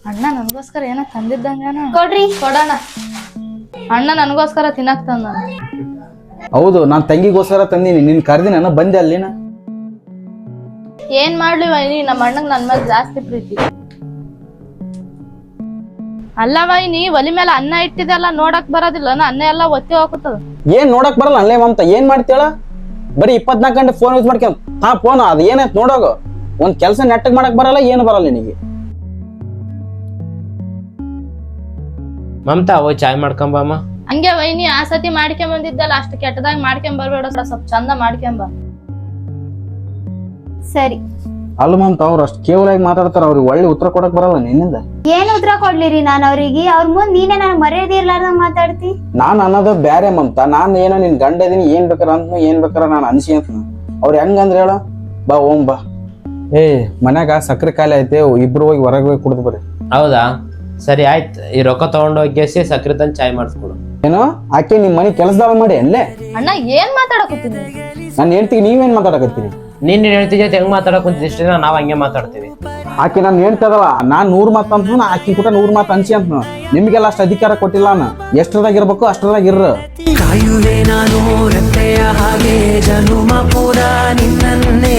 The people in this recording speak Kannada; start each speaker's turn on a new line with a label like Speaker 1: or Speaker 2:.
Speaker 1: ಅಣ್ಣ ನನಗೋಸ್ಕರ ಏನೋ ತಂದಿದ್ದಂಗನ
Speaker 2: ಕೊಡ್ರಿ.
Speaker 1: ಕೊಡೋಣ. ಅಣ್ಣ ನನಗೋಸ್ಕರ ತಿನ್ನಕ್ ತಂದ.
Speaker 3: ಹೌದು, ನಾನ್ ತಂಗಿಗೋಸ್ಕರ ತಂದೀನಿ. ನಿನ್ ಕರ್ದಿನ ಬಂದೆ ಅಲ್ಲಿನ.
Speaker 1: ಏನ್ ಮಾಡ್ಲಿ ವೈನಿ, ನಮ್ಮ ಅಣ್ಣಗ್ ನನ್ ಮೇಲೆ ಜಾಸ್ತಿ ಪ್ರೀತಿ. ಅಲ್ಲ ವೈನಿ, ಒಲಿ ಮೇಲೆ ಅನ್ನ ಇಟ್ಟಿದೆಲ್ಲ ನೋಡಕ್ ಬರೋದಿಲ್ಲ, ಅನ್ನ ಎಲ್ಲ ಒತ್ತಿ ಹೋಗ್ತದ.
Speaker 3: ಏನ್ ನೋಡಕ್ ಬರಲ್ಲ ಅಲ್ಲೇ ಮಮತ, ಏನ್ ಮಾಡ್ತೇಳ? ಬರೀ 24 ಗಂಟೆ ಫೋನ್ ಯೂಸ್ ಮಾಡ್ಕೊಂಡ್ ಫೋನ್ ಅದ್ ಏನಾಯ್ತು ನೋಡೋಗು. ಒಂದ್ ಕೆಲ್ಸ ನೆಟ್ಟಗ್ ಮಾಡಕ್ ಬರಲ್ಲ, ಏನು ಬರಲ್ಲ ನಿನಗೆ.
Speaker 4: ಮಮತಾ ಹೋಗಿ ಚಾಯ್ ಮಾಡ್ಕೊಂಬಮ್ಮ.
Speaker 1: ಹಂಗೆ ವೈನಿ ಆ ಸತಿ ಮಾಡ್ಕೊಂಡ್ ಬಂದಿದ್ದಲ್ಲ, ಅಷ್ಟು ಕೆಟ್ಟದಾಗ ಮಾಡ್ಕೊಂಡ್ ಬರ್ಬೇಡ, ಸ್ವಲ್ಪ ಚಂದ ಮಾಡ್ಕೊಂಬ.
Speaker 2: ಸರಿ.
Speaker 3: ಅಲ್ಲ ಮಮತ, ಅವ್ರು ಅಷ್ಟು ಕೇವಲಾಗಿ ಮಾತಾಡ್ತಾರ, ಅವ್ರಿಗೆ ಒಳ್ಳೆ ಉತ್ತರ ಕೊಡಕ್ ಬರಲ್ಲ ನಿನ್ನಿಂದ.
Speaker 2: ಏನ್ ಉತ್ತರ ಕೊಡ್ಲಿರಿ ನಾನು ಅವ್ರಿಗೆ? ಅವ್ರ ಮುಂದ್ ನೀನೇ ನನಗ್ ಮರ್ಯಾದೆ ಇರ್ಲಾರ್ದಂಗ್ ಮಾತಾಡ್ತಿ.
Speaker 3: ನಾನ್ ಅನ್ನೋದು ಬ್ಯಾರೆ ಮಮತ. ನಾನ್ ಏನೋ ನಿನ್ ಗಂಡ ಇದೀನಿ, ಏನ್ ಬೇಕಾರ ಅಂತ ಏನ್ ಬೇಕಾರ ನಾನು ಅನ್ಸಿ ಅಂತ. ಅವ್ರು ಹೆಂಗಂದ್ರ ಹೇಳ, ಬಾ ಓಂ ಬಾ. ಮನ್ಯಾಗ ಸಕ್ಕರೆ ಕಾಯಿಲೆ ಐತೆ, ಇಬ್ರು ಹೋಗಿ ಹೊರಗೆ ಹೋಗಿ ಕುಡ್ದು ಬರ್ರಿ.
Speaker 4: ಹೌದಾ, ಸರಿ ಆಯ್ತು. ಈ ರೊಕ್ಕ ತಗೊಂಡೋಗಿ ಸಕ್ರೆ ತಂದು ಚಾಯ್ ಮಾಡಿಸ್ಕೊಡು.
Speaker 3: ಏನೋ ಆಕೆ ನಿಮ್ ಮನೆ ಕೆಲಸದವ ಮಾಡಿ ಅಲ್ಲೇ.
Speaker 1: ಅಣ್ಣ ಏನ್ ಮಾತಾಡಕತ್ತೀನಿ?
Speaker 3: ನಾನು ಹೇಳ್ತೀನಿ, ನೀವೇನ್ ಮಾತಾಡಕತ್ತೀರಿ?
Speaker 4: ನೀನ್ ಹೇಳ್ತಿ ಜೊತೆ ಹೆಂಗ್ ಮಾತಾಡಕ್ ಕುಂತಿದ್ ಇಷ್ಟ ದಿನ ನಾವ್ ಹಂಗೆ ಮಾತಾಡ್ತೀವಿ.
Speaker 3: ಆಕೆ ನಾನು ಹೇಳ್ತದಲ್ಲ, ನಾನ್ 100 ಮಾತು ಅಂತ ಆಕಿ ಕೂಡ 100 ಮಾತು ಅನ್ಸಿ ಅಂತ. ನಿಮ್ಗೆಲ್ಲ ಅಷ್ಟು ಅಧಿಕಾರ ಕೊಟ್ಟಿಲ್ಲ ನಾನು. ಎಷ್ಟರದಾಗ ಇರ್ಬೇಕು ಅಷ್ಟರದಾಗ ಇರ್ರ.
Speaker 5: ಕಾಯುವೆ ನಾನು ರೆಪ್ಪೆಯ ಹಾಗೆ ಜನುಮ ಪೂರ ನಿನ್ನನ್ನೇ